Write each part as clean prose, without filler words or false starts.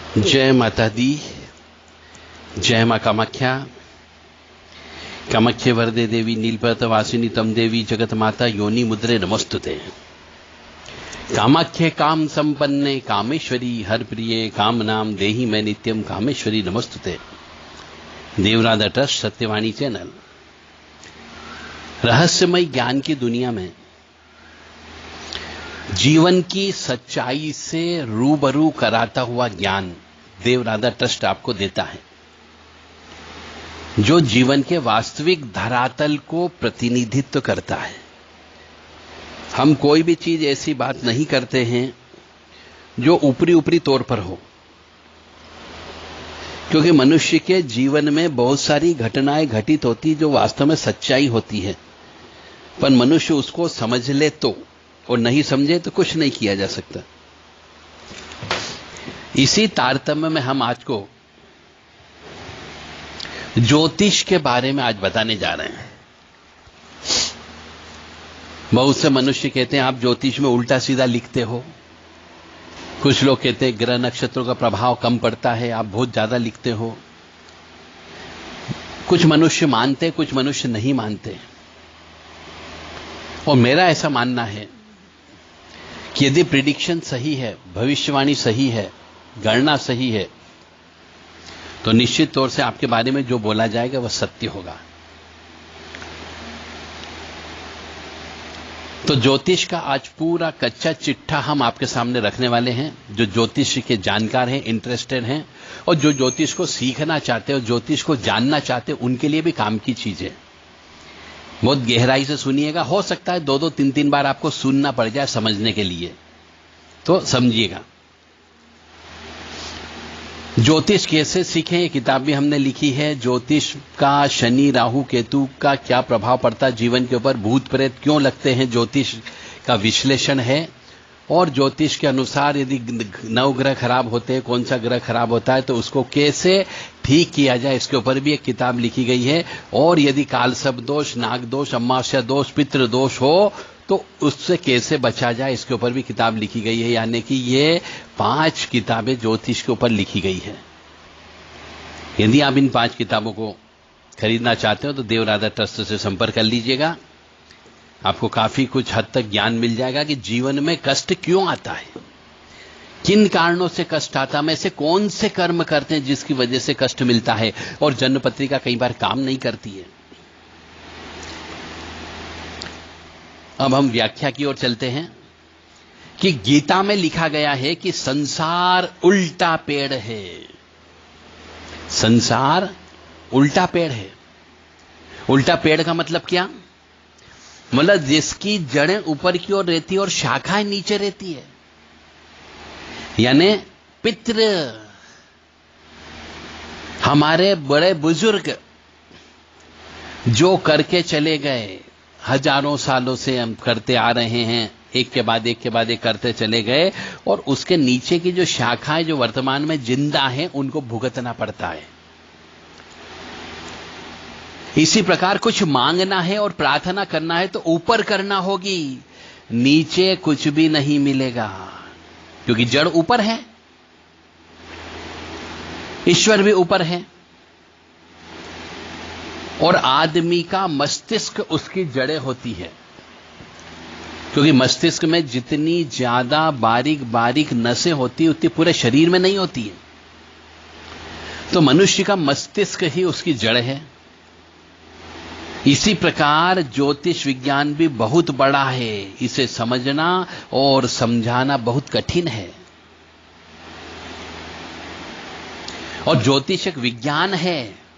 जय माता दी। जय मां कामाख्या। कामाख्ये वरदे देवी नीलपर्वत वासिनी तम देवी जगत माता योनि मुद्रे नमस्तुते। कामाख्ये काम संपन्ने कामेश्वरी हर प्रिये काम नाम देहि मैं नित्यम कामेश्वरी नमस्तुते। Devradha trust Satyavani channel. रहस्यमय ज्ञान की दुनिया में जीवन की सच्चाई से रूबरू कराता हुआ ज्ञान देवराधा ट्रस्ट आपको देता है, जो जीवन के वास्तविक धरातल को प्रतिनिधित्व करता है। हम कोई भी चीज ऐसी बात नहीं करते हैं जो ऊपरी ऊपरी तौर पर हो, क्योंकि मनुष्य के जीवन में बहुत सारी घटनाएं घटित होती जो वास्तव में सच्चाई होती है, पर मनुष्य उसको समझ ले तो, और नहीं समझे तो कुछ नहीं किया जा सकता। इसी तारतम्य में हम आज को ज्योतिष के बारे में आज बताने जा रहे हैं। बहुत से मनुष्य कहते हैं आप ज्योतिष में उल्टा सीधा लिखते हो। कुछ लोग कहते हैं ग्रह नक्षत्रों का प्रभाव कम पड़ता है, आप बहुत ज्यादा लिखते हो। कुछ मनुष्य मानते, कुछ मनुष्य नहीं मानते। और मेरा ऐसा मानना है कि यदि प्रिडिक्शन सही है, भविष्यवाणी सही है, गणना सही है, तो निश्चित तौर से आपके बारे में जो बोला जाएगा वह सत्य होगा। तो ज्योतिष का आज पूरा कच्चा चिट्ठा हम आपके सामने रखने वाले हैं। जो ज्योतिष के जानकार हैं, इंटरेस्टेड हैं, और जो ज्योतिष को सीखना चाहते हैं और ज्योतिष को जानना चाहते हैं, उनके लिए भी काम की चीज है। बहुत गहराई से सुनिएगा। हो सकता है 2-2, 3-3 बार आपको सुनना पड़ जाए समझने के लिए, तो समझिएगा। ज्योतिष कैसे सीखें, ये किताब भी हमने लिखी है। ज्योतिष का शनि राहु केतु का क्या प्रभाव पड़ता है जीवन के ऊपर, भूत प्रेत क्यों लगते हैं, ज्योतिष का विश्लेषण है। और ज्योतिष के अनुसार यदि 9 ग्रह खराब होते हैं, कौन सा ग्रह खराब होता है, तो उसको कैसे ठीक किया जाए, इसके ऊपर भी एक किताब लिखी गई है। और यदि कालसर्प दोष, नाग दोष, अमावस्या दोष, पितृ दोष हो तो उससे कैसे बचा जाए, इसके ऊपर भी किताब लिखी गई है। यानी कि ये 5 किताबें ज्योतिष के ऊपर लिखी गई है। यदि आप इन 5 किताबों को खरीदना चाहते हो तो देवराधा ट्रस्ट से संपर्क कर लीजिएगा। आपको काफी कुछ हद तक ज्ञान मिल जाएगा कि जीवन में कष्ट क्यों आता है, किन कारणों से कष्ट आता है, में से कौन से कर्म करते हैं जिसकी वजह से कष्ट मिलता है। और जन्म पत्रिका कई बार काम नहीं करती है। अब हम व्याख्या की ओर चलते हैं कि गीता में लिखा गया है कि संसार उल्टा पेड़ है। संसार उल्टा पेड़ है। उल्टा पेड़ का मतलब क्या? मतलब जिसकी जड़ें ऊपर की ओर रहती है और शाखाएं नीचे रहती है। यानी पितृ, हमारे बड़े बुजुर्ग जो करके चले गए, हजारों सालों से हम करते आ रहे हैं, एक के बाद एक के बाद एक करते चले गए, और उसके नीचे की जो शाखाएं जो वर्तमान में जिंदा हैं उनको भुगतना पड़ता है। इसी प्रकार कुछ मांगना है और प्रार्थना करना है तो ऊपर करना होगी, नीचे कुछ भी नहीं मिलेगा, क्योंकि जड़ ऊपर है, ईश्वर भी ऊपर है। और आदमी का मस्तिष्क उसकी जड़ें होती है, क्योंकि मस्तिष्क में जितनी ज्यादा बारीक बारीक नसें होती है उतनी पूरे शरीर में नहीं होती है। तो मनुष्य का मस्तिष्क ही उसकी जड़ है। इसी प्रकार ज्योतिष विज्ञान भी बहुत बड़ा है, इसे समझना और समझाना बहुत कठिन है। और ज्योतिष एक विज्ञान है,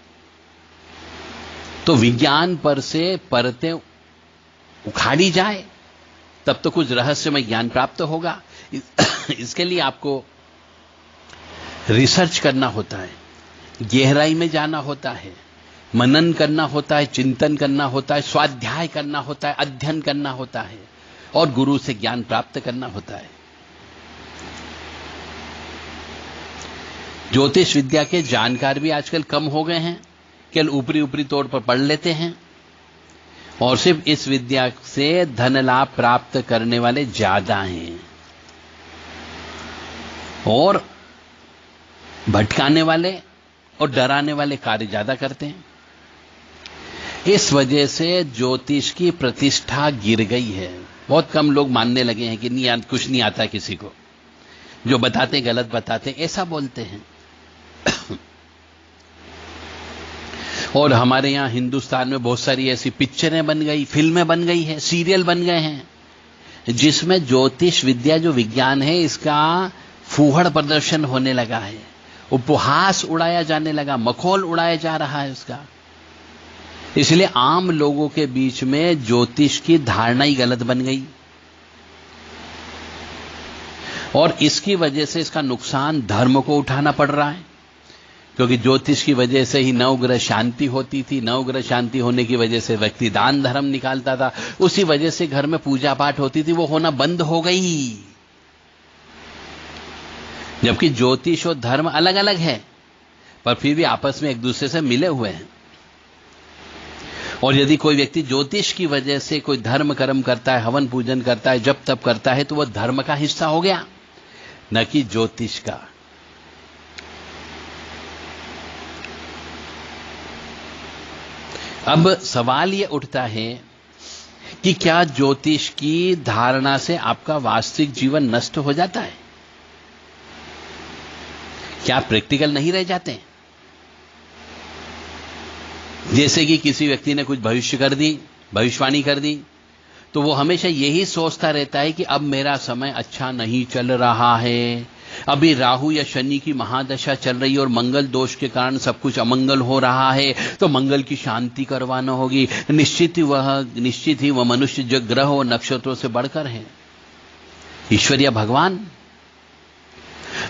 तो विज्ञान पर से परतें उखाड़ी जाए तब तो कुछ रहस्यमय ज्ञान प्राप्त होगा। इसके लिए आपको रिसर्च करना होता है, गहराई में जाना होता है, मनन करना होता है, चिंतन करना होता है, स्वाध्याय करना होता है, अध्ययन करना होता है, और गुरु से ज्ञान प्राप्त करना होता है। ज्योतिष विद्या के जानकार भी आजकल कम हो गए हैं, केवल ऊपरी ऊपरी तौर पर पढ़ लेते हैं, और सिर्फ इस विद्या से धन लाभ प्राप्त करने वाले ज्यादा हैं। और भटकाने वाले और डराने वाले कार्य ज्यादा करते हैं। इस वजह से ज्योतिष की प्रतिष्ठा गिर गई है। बहुत कम लोग मानने लगे हैं कि नहीं, कुछ नहीं आता किसी को, जो बताते गलत बताते, ऐसा बोलते हैं। और हमारे यहां हिंदुस्तान में बहुत सारी ऐसी पिक्चरें बन गई, फिल्में बन गई है, सीरियल बन गए हैं, जिसमें ज्योतिष विद्या जो विज्ञान है इसका फूहड़ प्रदर्शन होने लगा है, उपहास उड़ाया जाने लगा, मखौल उड़ाया जा रहा है उसका। इसलिए आम लोगों के बीच में ज्योतिष की धारणा ही गलत बन गई और इसकी वजह से इसका नुकसान धर्म को उठाना पड़ रहा है। क्योंकि ज्योतिष की वजह से ही नवग्रह शांति होती थी, नवग्रह शांति होने की वजह से व्यक्ति दान धर्म निकालता था, उसी वजह से घर में पूजा पाठ होती थी, वो होना बंद हो गई। जबकि ज्योतिष और धर्म अलग अलग है, पर फिर भी आपस में एक दूसरे से मिले हुए हैं। और यदि कोई व्यक्ति ज्योतिष की वजह से कोई धर्म कर्म करता है, हवन पूजन करता है, जप तप करता है, तो वह धर्म का हिस्सा हो गया, न कि ज्योतिष का। अब सवाल यह उठता है कि क्या ज्योतिष की धारणा से आपका वास्तविक जीवन नष्ट हो जाता है? क्या आप प्रैक्टिकल नहीं रह जाते? जैसे कि किसी व्यक्ति ने कुछ भविष्यवाणी कर दी, तो वो हमेशा यही सोचता रहता है कि अब मेरा समय अच्छा नहीं चल रहा है, अभी राहु या शनि की महादशा चल रही है और मंगल दोष के कारण सब कुछ अमंगल हो रहा है, तो मंगल की शांति करवाना होगी। निश्चित ही वह मनुष्य जो ग्रह और नक्षत्रों से बढ़कर है, ईश्वर या भगवान।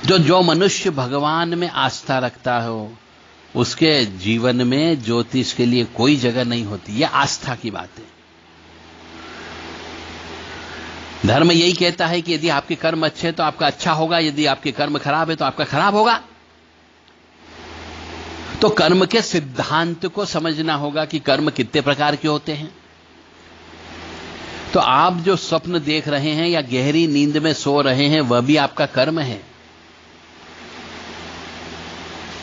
जो मनुष्य भगवान में आस्था रखता हो, उसके जीवन में ज्योतिष के लिए कोई जगह नहीं होती। यह आस्था की बात है। धर्म यही कहता है कि यदि आपके कर्म अच्छे हैं तो आपका अच्छा होगा, यदि आपके कर्म खराब है तो आपका खराब होगा। तो कर्म के सिद्धांत को समझना होगा कि कर्म कितने प्रकार के होते हैं। तो आप जो स्वप्न देख रहे हैं या गहरी नींद में सो रहे हैं, वह भी आपका कर्म है।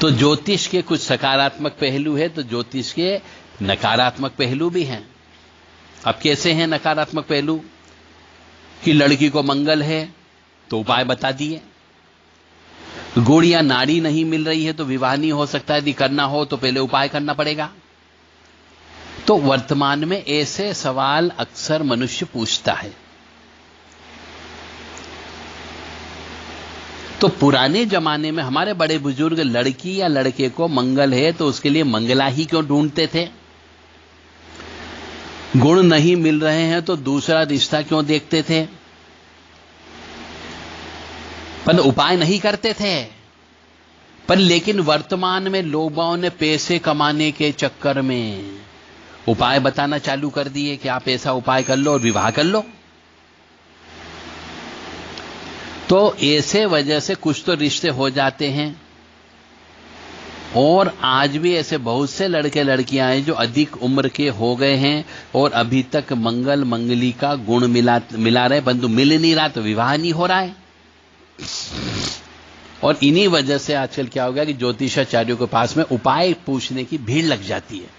तो ज्योतिष के कुछ सकारात्मक पहलू है, तो ज्योतिष के नकारात्मक पहलू भी हैं। अब कैसे हैं नकारात्मक पहलू? कि लड़की को मंगल है तो उपाय बता दिए, गुड़ या नाड़ी नहीं मिल रही है तो विवाह नहीं हो सकता, यदि करना हो तो पहले उपाय करना पड़ेगा। तो वर्तमान में ऐसे सवाल अक्सर मनुष्य पूछता है। तो पुराने जमाने में हमारे बड़े बुजुर्ग लड़की या लड़के को मंगल है तो उसके लिए मंगला ही क्यों ढूंढते थे? गुण नहीं मिल रहे हैं तो दूसरा रिश्ता क्यों देखते थे? पर उपाय नहीं करते थे। पर लेकिन वर्तमान में लोगों ने पैसे कमाने के चक्कर में उपाय बताना चालू कर दिए कि आप ऐसा उपाय कर लो और विवाह कर लो। तो ऐसे वजह से कुछ तो रिश्ते हो जाते हैं। और आज भी ऐसे बहुत से लड़के लड़कियां हैं जो अधिक उम्र के हो गए हैं और अभी तक मंगल मंगली का गुण मिला रहे, परंतु मिल नहीं रहा तो विवाह नहीं हो रहा है। और इन्हीं वजह से आजकल क्या हो गया कि ज्योतिषाचार्यों के पास में उपाय पूछने की भीड़ लग जाती है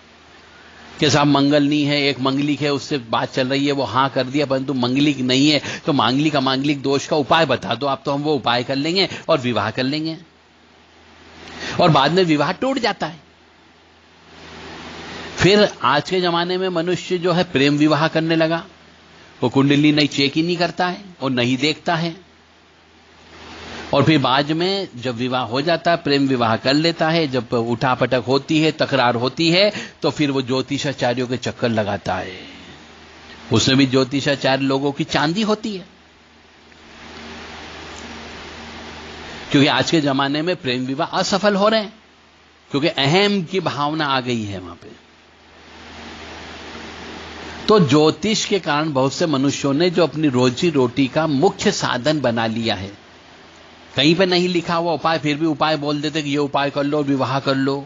कि साहब मंगल नहीं है, एक मंगलिक है, उससे बात चल रही है, वो हाँ कर दिया, परंतु मंगलिक नहीं है, तो मांगलिक दोष का उपाय बता दो आप, तो हम वो उपाय कर लेंगे और विवाह कर लेंगे। और बाद में विवाह टूट जाता है। फिर आज के जमाने में मनुष्य जो है प्रेम विवाह करने लगा। वो कुंडली नहीं चेक ही नहीं करता है और नहीं देखता है, और फिर बाद में जब विवाह हो जाता है प्रेम विवाह कर लेता है। जब उठापटक होती है, तकरार होती है, तो फिर वो ज्योतिषाचार्यों के चक्कर लगाता है। उसमें भी ज्योतिषाचार्य लोगों की चांदी होती है, क्योंकि आज के जमाने में प्रेम विवाह असफल हो रहे हैं, क्योंकि अहम की भावना आ गई है वहां पे। तो ज्योतिष के कारण बहुत से मनुष्यों ने जो अपनी रोजी रोटी का मुख्य साधन बना लिया है, कहीं पे नहीं लिखा हुआ उपाय, फिर भी उपाय बोल देते कि ये उपाय कर लो, विवाह कर लो।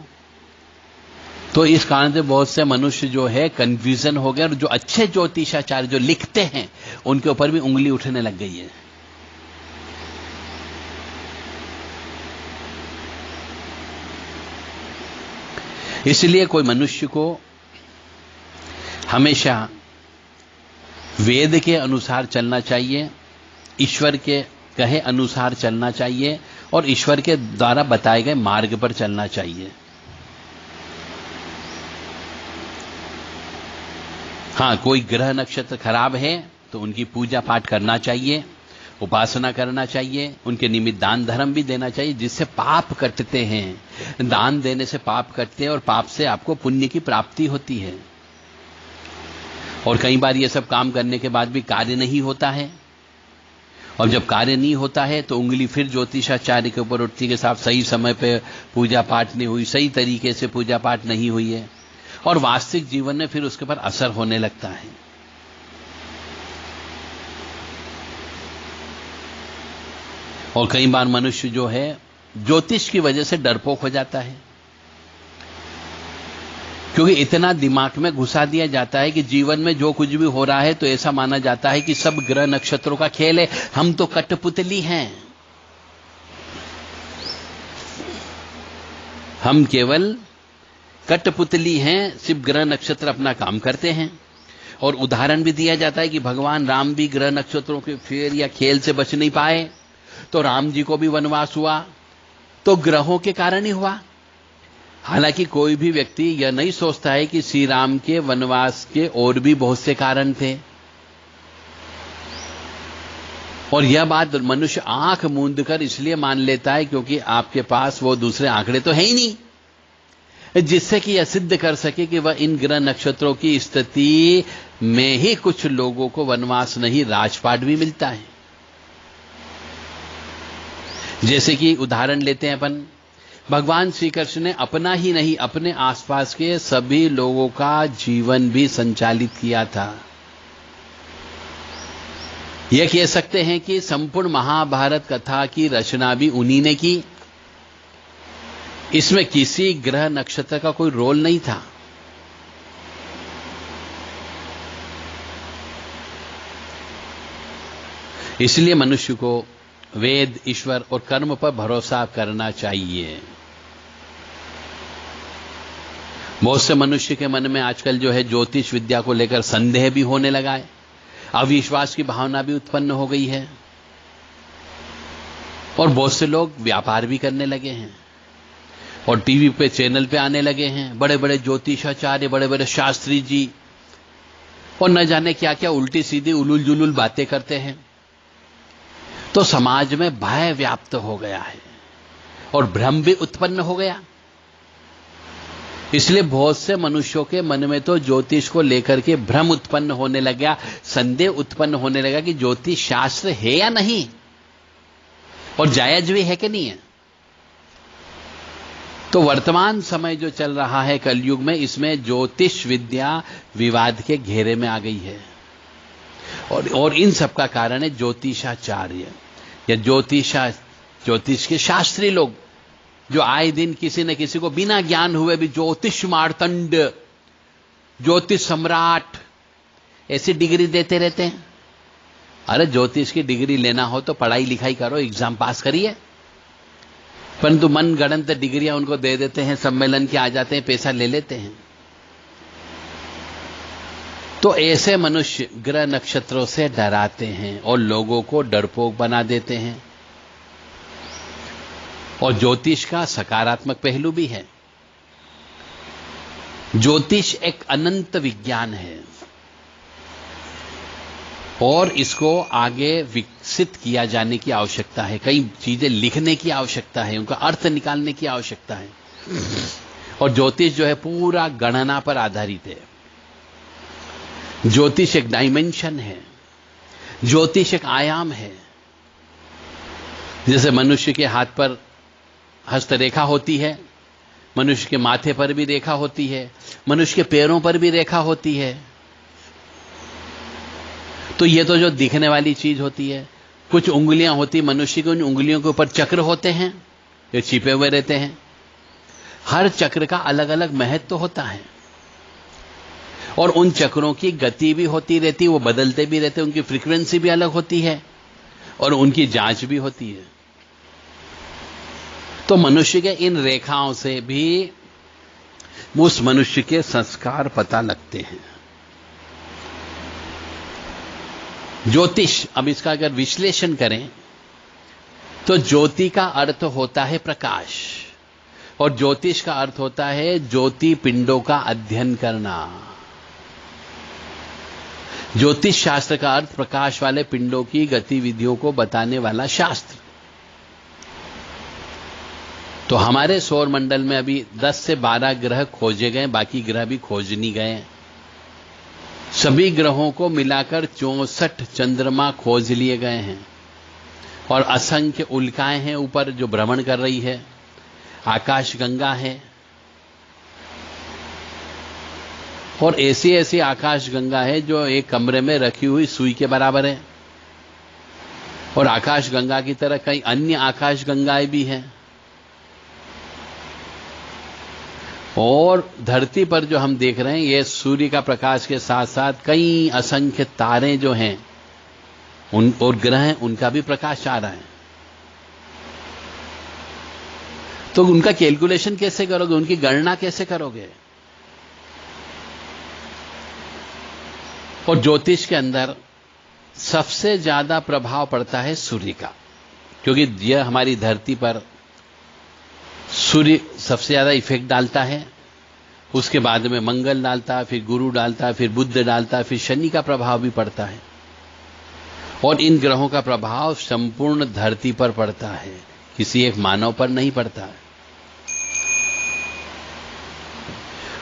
तो इस कारण से बहुत से मनुष्य जो है कंफ्यूजन हो गए, और जो अच्छे ज्योतिषाचार्य जो लिखते हैं उनके ऊपर भी उंगली उठने लग गई है। इसलिए कोई मनुष्य को हमेशा वेद के अनुसार चलना चाहिए, ईश्वर के कहे अनुसार चलना चाहिए और ईश्वर के द्वारा बताए गए मार्ग पर चलना चाहिए। हां, कोई ग्रह नक्षत्र खराब है तो उनकी पूजा पाठ करना चाहिए, उपासना करना चाहिए, उनके निमित्त दान धर्म भी देना चाहिए, जिससे पाप कटते हैं। दान देने से पाप कटते हैं और पाप से आपको पुण्य की प्राप्ति होती है। और कई बार ये सब काम करने के बाद भी कार्य नहीं होता है, और जब कार्य नहीं होता है तो उंगली फिर ज्योतिषाचार्य के ऊपर उठती के साथ सही समय पे पूजा पाठ नहीं हुई, सही तरीके से पूजा पाठ नहीं हुई है, और वास्तविक जीवन में फिर उसके ऊपर असर होने लगता है। और कई बार मनुष्य जो है ज्योतिष की वजह से डरपोक हो जाता है, क्योंकि इतना दिमाग में घुसा दिया जाता है कि जीवन में जो कुछ भी हो रहा है तो ऐसा माना जाता है कि सब ग्रह नक्षत्रों का खेल है, हम तो कठपुतली हैं, हम केवल कठपुतली हैं, सिर्फ ग्रह नक्षत्र अपना काम करते हैं। और उदाहरण भी दिया जाता है कि भगवान राम भी ग्रह नक्षत्रों के फेर या खेल से बच नहीं पाए, तो राम जी को भी वनवास हुआ तो ग्रहों के कारण ही हुआ। हालांकि कोई भी व्यक्ति यह नहीं सोचता है कि श्री राम के वनवास के और भी बहुत से कारण थे, और यह बात मनुष्य आंख मूंद कर इसलिए मान लेता है क्योंकि आपके पास वो दूसरे आंकड़े तो है ही नहीं, जिससे कि यह सिद्ध कर सके कि वह इन ग्रह नक्षत्रों की स्थिति में ही कुछ लोगों को वनवास नहीं राजपाट भी मिलता है। जैसे कि उदाहरण लेते हैं अपन, भगवान श्री कृष्ण ने अपना ही नहीं अपने आसपास के सभी लोगों का जीवन भी संचालित किया था। यह कह सकते हैं कि संपूर्ण महाभारत कथा की रचना भी उन्हीं ने की, इसमें किसी ग्रह नक्षत्र का कोई रोल नहीं था। इसलिए मनुष्य को वेद, ईश्वर और कर्म पर भरोसा करना चाहिए। बहुत से मनुष्य के मन में आजकल जो है ज्योतिष विद्या को लेकर संदेह भी होने लगा है, अविश्वास की भावना भी उत्पन्न हो गई है, और बहुत से लोग व्यापार भी करने लगे हैं और टीवी पे चैनल पे आने लगे हैं बड़े बड़े ज्योतिषाचार्य, बड़े बड़े शास्त्री जी, और न जाने क्या क्या उल्टी सीधी उलूल जुलूल बातें करते हैं। तो समाज में भय व्याप्त हो गया है और भ्रम भी उत्पन्न हो गया। इसलिए बहुत से मनुष्यों के मन में तो ज्योतिष को लेकर के भ्रम उत्पन्न होने लगा, संदेह उत्पन्न होने लगा कि ज्योतिष शास्त्र है या नहीं, और जायज भी है कि नहीं है। तो वर्तमान समय जो चल रहा है कलयुग में, इसमें ज्योतिष विद्या विवाद के घेरे में आ गई है, और इन सब का कारण है ज्योतिषाचार्य या ज्योतिष के शास्त्री लोग, जो आए दिन किसी न किसी को बिना ज्ञान हुए भी ज्योतिष मार्तंड, ज्योतिष सम्राट ऐसी डिग्री देते रहते हैं। अरे ज्योतिष की डिग्री लेना हो तो पढ़ाई लिखाई करो, एग्जाम पास करिए, परंतु मनगढ़ंत डिग्रियां उनको दे देते हैं, सम्मेलन के आ जाते हैं, पैसा ले लेते हैं। तो ऐसे मनुष्य ग्रह नक्षत्रों से डराते हैं और लोगों को डरपोक बना देते हैं। और ज्योतिष का सकारात्मक पहलू भी है। ज्योतिष एक अनंत विज्ञान है और इसको आगे विकसित किया जाने की आवश्यकता है। कई चीजें लिखने की आवश्यकता है, उनका अर्थ निकालने की आवश्यकता है। और ज्योतिष जो है पूरा गणना पर आधारित है। ज्योतिष एक डायमेंशन है, ज्योतिष एक आयाम है। जैसे मनुष्य के हाथ पर हस्तरेखा होती है, मनुष्य के माथे पर भी रेखा होती है, मनुष्य के पैरों पर भी रेखा होती है। तो ये तो जो दिखने वाली चीज होती है। कुछ उंगलियां होती मनुष्य की, उन उंगलियों के ऊपर चक्र होते हैं, ये छिपे हुए रहते हैं। हर चक्र का अलग अलग महत्व होता है और उन चक्रों की गति भी होती रहती है, वो बदलते भी रहते हैं, उनकी फ्रीक्वेंसी भी अलग होती है और उनकी जांच भी होती है। तो मनुष्य के इन रेखाओं से भी उस मनुष्य के संस्कार पता लगते हैं। ज्योतिष, अब इसका अगर विश्लेषण करें तो ज्योति का अर्थ होता है प्रकाश, और ज्योतिष का अर्थ होता है ज्योति पिंडों का अध्ययन करना। ज्योतिष शास्त्र का अर्थ प्रकाश वाले पिंडों की गतिविधियों को बताने वाला शास्त्र। तो हमारे सौर मंडल में अभी 10 से 12 ग्रह खोजे गए, बाकी ग्रह भी खोज नहीं गए। सभी ग्रहों को मिलाकर 64 चंद्रमा खोज लिए गए हैं, और असंख्य उल्काएं हैं ऊपर जो भ्रमण कर रही है। आकाश गंगा है, और ऐसी ऐसी आकाश गंगा है जो एक कमरे में रखी हुई सुई के बराबर है। और आकाश गंगा की तरह कई अन्य आकाश गंगाएं भी हैं। और धरती पर जो हम देख रहे हैं, ये सूर्य का प्रकाश के साथ साथ कई असंख्य तारे जो हैं उन और ग्रह हैं, उनका भी प्रकाश आ रहा है। तो उनका कैलकुलेशन कैसे करोगे, उनकी गणना कैसे करोगे? और ज्योतिष के अंदर सबसे ज्यादा प्रभाव पड़ता है सूर्य का, क्योंकि यह हमारी धरती पर सूर्य सबसे ज्यादा इफेक्ट डालता है। उसके बाद में मंगल डालता है, फिर गुरु डालता है, फिर बुध डालता है, फिर शनि का प्रभाव भी पड़ता है। और इन ग्रहों का प्रभाव संपूर्ण धरती पर पड़ता है, किसी एक मानव पर नहीं पड़ता है।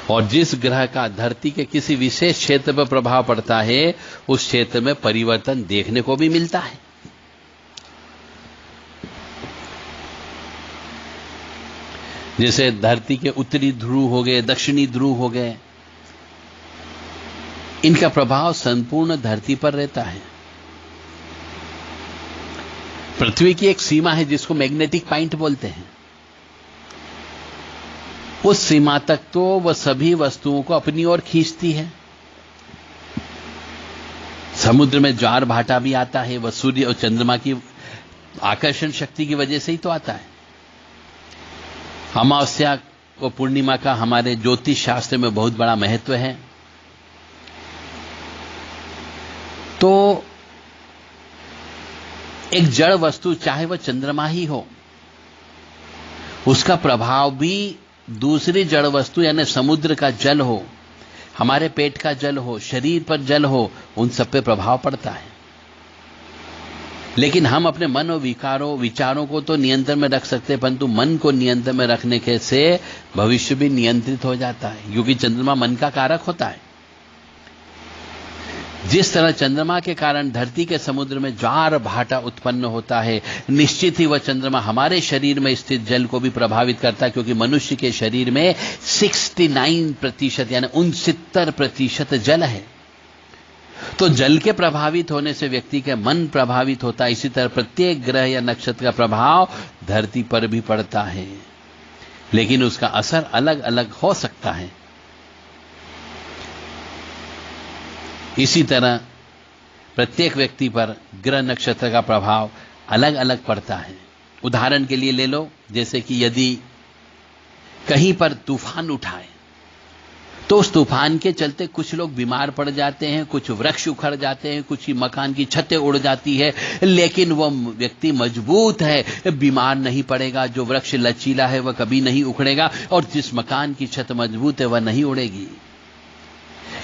और जिस ग्रह का धरती के किसी विशेष क्षेत्र पर प्रभाव पड़ता है, उस क्षेत्र में परिवर्तन देखने को भी मिलता है। जैसे धरती के उत्तरी ध्रुव हो गए, दक्षिणी ध्रुव हो गए, इनका प्रभाव संपूर्ण धरती पर रहता है। पृथ्वी की एक सीमा है जिसको मैग्नेटिक पॉइंट बोलते हैं। उस सीमा तक तो वह सभी वस्तुओं को अपनी ओर खींचती है। समुद्र में ज्वार भाटा भी आता है, वह सूर्य और चंद्रमा की आकर्षण शक्ति की वजह से ही तो आता है। अमावस्या और पूर्णिमा का हमारे ज्योतिष शास्त्र में बहुत बड़ा महत्व है। तो एक जड़ वस्तु, चाहे वह चंद्रमा ही हो, उसका प्रभाव भी दूसरी जड़ वस्तु यानी समुद्र का जल हो, हमारे पेट का जल हो, शरीर पर जल हो, उन सब पे प्रभाव पड़ता है। लेकिन हम अपने मन और विचारों को तो नियंत्रण में रख सकते हैं, परंतु मन को नियंत्रण में रखने के से भविष्य भी नियंत्रित हो जाता है, क्योंकि चंद्रमा मन का कारक होता है। जिस तरह चंद्रमा के कारण धरती के समुद्र में ज्वार भाटा उत्पन्न होता है, निश्चित ही वह चंद्रमा हमारे शरीर में स्थित जल को भी प्रभावित करता है, क्योंकि मनुष्य के शरीर में 69% यानी 69% जल है। तो जल के प्रभावित होने से व्यक्ति का मन प्रभावित होता है। इसी तरह प्रत्येक ग्रह या नक्षत्र का प्रभाव धरती पर भी पड़ता है, लेकिन उसका असर अलग अलग हो सकता है। इसी तरह प्रत्येक व्यक्ति पर ग्रह नक्षत्र का प्रभाव अलग अलग पड़ता है। उदाहरण के लिए ले लो, जैसे कि यदि कहीं पर तूफान उठाए तो उस तूफान के चलते कुछ लोग बीमार पड़ जाते हैं, कुछ वृक्ष उखड़ जाते हैं, कुछ ही मकान की छतें उड़ जाती है, लेकिन वह व्यक्ति मजबूत है, बीमार नहीं पड़ेगा। जो वृक्ष लचीला है वह कभी नहीं उखड़ेगा, और जिस मकान की छत मजबूत है वह नहीं उड़ेगी।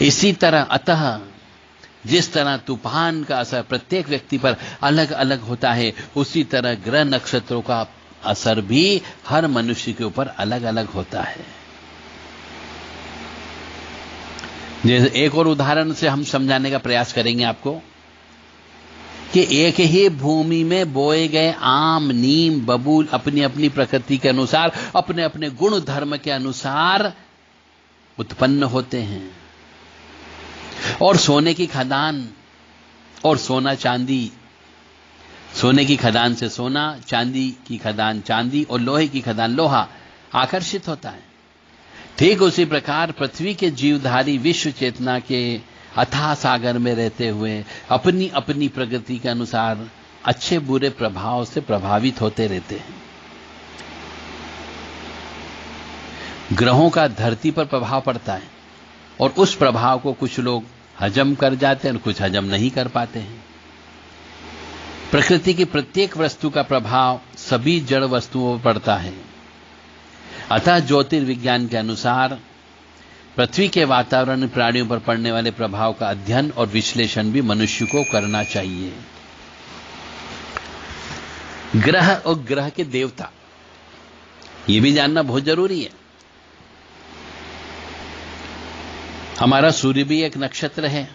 इसी तरह अतः जिस तरह तूफान का असर प्रत्येक व्यक्ति पर अलग अलग होता है, उसी तरह ग्रह नक्षत्रों का असर भी हर मनुष्य के ऊपर अलग अलग होता है। जैसे एक और उदाहरण से हम समझाने का प्रयास करेंगे आपको कि एक ही भूमि में बोए गए आम, नीम, बबूल अपनी अपनी प्रकृति के अनुसार, अपने अपने गुण धर्म के अनुसार उत्पन्न होते हैं। और सोने की खदान और सोना चांदी, सोने की खदान से सोना, चांदी की खदान चांदी और लोहे की खदान लोहा आकर्षित होता है। ठीक उसी प्रकार पृथ्वी के जीवधारी विश्व चेतना के अथाह सागर में रहते हुए अपनी अपनी प्रगति के अनुसार अच्छे बुरे प्रभाव से प्रभावित होते रहते हैं। ग्रहों का धरती पर प्रभाव पड़ता है और उस प्रभाव को कुछ लोग हजम कर जाते हैं और कुछ हजम नहीं कर पाते हैं। प्रकृति की प्रत्येक वस्तु का प्रभाव सभी जड़ वस्तुओं पर पड़ता है। अतः ज्योतिर्विज्ञान के अनुसार पृथ्वी के वातावरण प्राणियों पर पड़ने वाले प्रभाव का अध्ययन और विश्लेषण भी मनुष्य को करना चाहिए। ग्रह और ग्रह के देवता, यह भी जानना बहुत जरूरी है। हमारा सूर्य भी एक नक्षत्र है।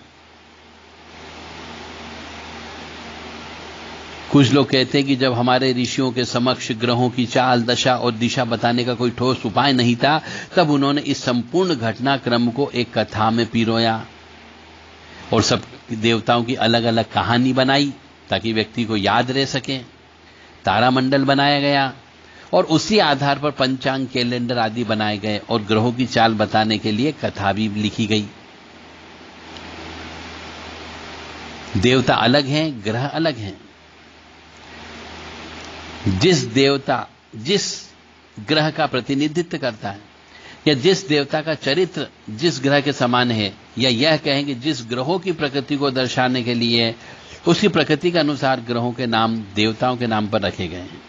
कुछ लोग कहते हैं कि जब हमारे ऋषियों के समक्ष ग्रहों की चाल, दशा और दिशा बताने का कोई ठोस उपाय नहीं था, तब उन्होंने इस संपूर्ण घटनाक्रम को एक कथा में पिरोया और सब देवताओं की अलग अलग कहानी बनाई ताकि व्यक्ति को याद रह सके। तारामंडल बनाया गया और उसी आधार पर पंचांग, कैलेंडर आदि बनाए गए और ग्रहों की चाल बताने के लिए कथा भी लिखी गई। देवता अलग हैं, ग्रह अलग हैं। जिस देवता जिस ग्रह का प्रतिनिधित्व करता है या जिस देवता का चरित्र जिस ग्रह के समान है, या यह कहें कि जिस ग्रहों की प्रकृति को दर्शाने के लिए उसकी प्रकृति के अनुसार ग्रहों के नाम देवताओं के नाम पर रखे गए हैं।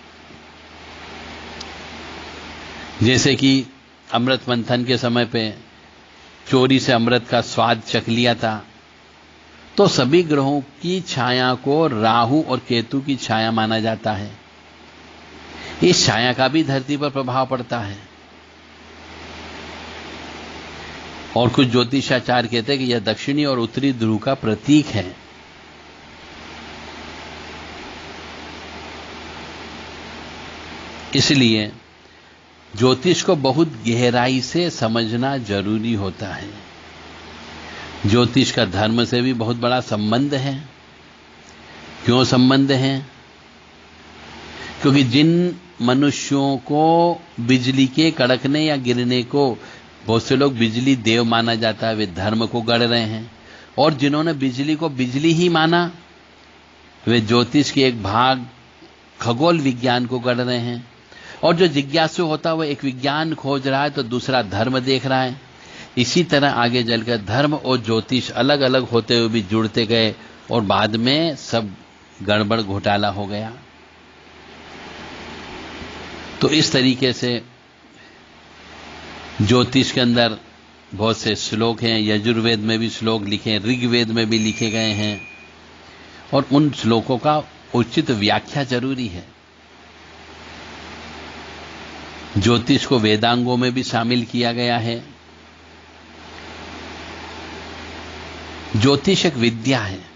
जैसे कि अमृत मंथन के समय पे चोरी से अमृत का स्वाद चख लिया था, तो सभी ग्रहों की छाया को राहु और केतु की छाया माना जाता है। इस छाया का भी धरती पर प्रभाव पड़ता है। और कुछ ज्योतिषाचार्य कहते हैं कि यह दक्षिणी और उत्तरी ध्रुव का प्रतीक है। इसलिए ज्योतिष को बहुत गहराई से समझना जरूरी होता है। ज्योतिष का धर्म से भी बहुत बड़ा संबंध है। क्यों संबंध है? क्योंकि जिन मनुष्यों को बिजली के कड़कने या गिरने को बहुत से लोग बिजली देव माना जाता है, वे धर्म को गढ़ रहे हैं। और जिन्होंने बिजली को बिजली ही माना, वे ज्योतिष के एक भाग खगोल विज्ञान को गढ़ रहे हैं। और जो जिज्ञासु होता है वह एक विज्ञान खोज रहा है तो दूसरा धर्म देख रहा है। इसी तरह आगे चलकर धर्म और ज्योतिष अलग अलग होते हुए भी जुड़ते गए और बाद में सब गड़बड़ घोटाला हो गया। तो इस तरीके से ज्योतिष के अंदर बहुत से श्लोक हैं। यजुर्वेद में भी श्लोक लिखे हैं, ऋग्वेद में भी लिखे गए हैं और उन श्लोकों का उचित व्याख्या जरूरी है। ज्योतिष को वेदांगों में भी शामिल किया गया है। ज्योतिष एक विद्या है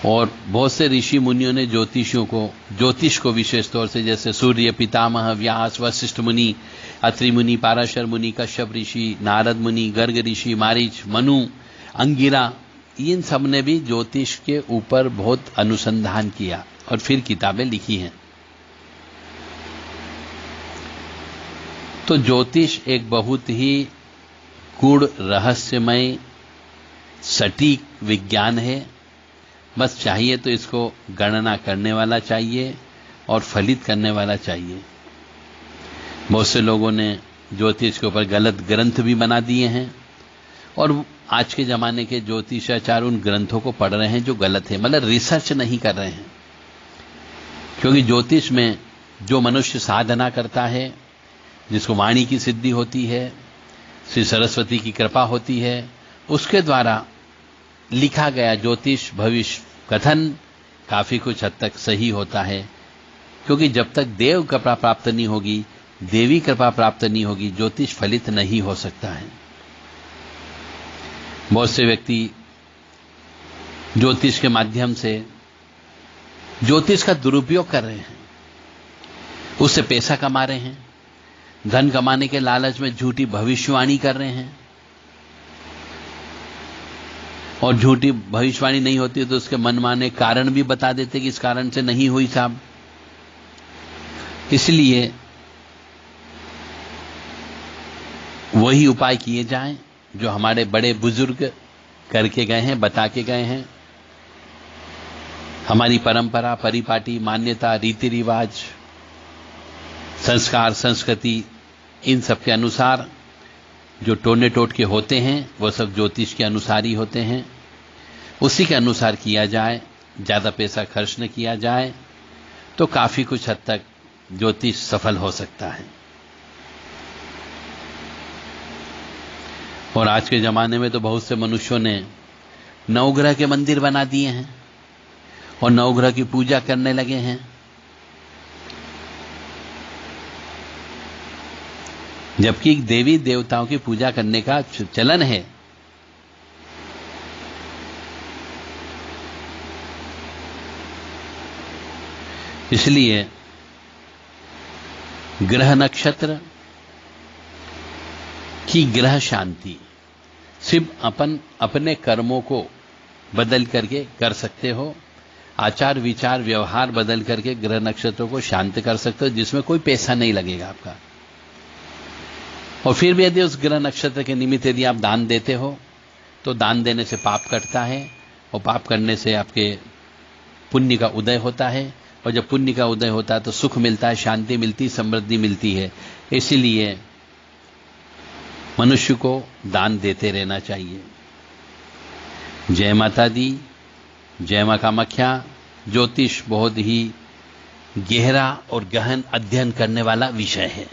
और बहुत से ऋषि मुनियों ने ज्योतिष को विशेष तौर से, जैसे सूर्य, पितामह, व्यास, वशिष्ठ मुनि, अत्रि मुनि, पाराशर मुनि, कश्यप ऋषि, नारद मुनि, गर्ग ऋषि, मारीच, मनु, अंगिरा, इन सब ने भी ज्योतिष के ऊपर बहुत अनुसंधान किया और फिर किताबें लिखी हैं। तो ज्योतिष एक बहुत ही गूढ़, रहस्यमय, सटीक विज्ञान है। बस चाहिए तो इसको गणना करने वाला चाहिए और फलित करने वाला चाहिए। बहुत से लोगों ने ज्योतिष के ऊपर गलत ग्रंथ भी बना दिए हैं और आज के जमाने के ज्योतिषाचार्य उन ग्रंथों को पढ़ रहे हैं जो गलत है, मतलब रिसर्च नहीं कर रहे हैं। क्योंकि ज्योतिष में जो मनुष्य साधना करता है, जिसको वाणी की सिद्धि होती है, श्री सरस्वती की कृपा होती है, उसके द्वारा लिखा गया ज्योतिष भविष्य कथन काफी कुछ हद तक सही होता है। क्योंकि जब तक देव कृपा प्राप्त नहीं होगी, देवी कृपा प्राप्त नहीं होगी, ज्योतिष फलित नहीं हो सकता है। बहुत से व्यक्ति ज्योतिष के माध्यम से ज्योतिष का दुरुपयोग कर रहे हैं, उससे पैसा कमा रहे हैं, धन कमाने के लालच में झूठी भविष्यवाणी कर रहे हैं। और झूठी भविष्यवाणी नहीं होती तो उसके मनमाने कारण भी बता देते कि इस कारण से नहीं हुई साहब। इसलिए वही उपाय किए जाएं जो हमारे बड़े बुजुर्ग करके गए हैं, बता के गए हैं। हमारी परंपरा, परिपाटी, मान्यता, रीति रिवाज संस्कार, संस्कृति, इन सब के अनुसार जो टोने टोटके होते हैं वो सब ज्योतिष के अनुसार ही होते हैं। उसी के अनुसार किया जाए, ज़्यादा पैसा खर्च न किया जाए तो काफ़ी कुछ हद तक ज्योतिष सफल हो सकता है। और आज के ज़माने में तो बहुत से मनुष्यों ने नवग्रह के मंदिर बना दिए हैं और नवग्रह की पूजा करने लगे हैं। जबकि देवी देवताओं की पूजा करने का चलन है। इसलिए ग्रह नक्षत्र की ग्रह शांति सिर्फ अपने कर्मों को बदल करके कर सकते हो। आचार विचार व्यवहार बदल करके ग्रह नक्षत्रों को शांत कर सकते हो, जिसमें कोई पैसा नहीं लगेगा आपका। और फिर भी यदि उस ग्रह नक्षत्र के निमित्त यदि आप दान देते हो तो दान देने से पाप कटता है और पाप करने से आपके पुण्य का उदय होता है। और जब पुण्य का उदय होता है तो सुख मिलता है, शांति मिलती, समृद्धि मिलती है। इसीलिए मनुष्य को दान देते रहना चाहिए। जय माता दी, जय मां कामाख्या। ज्योतिष बहुत ही गहरा और गहन अध्ययन करने वाला विषय है।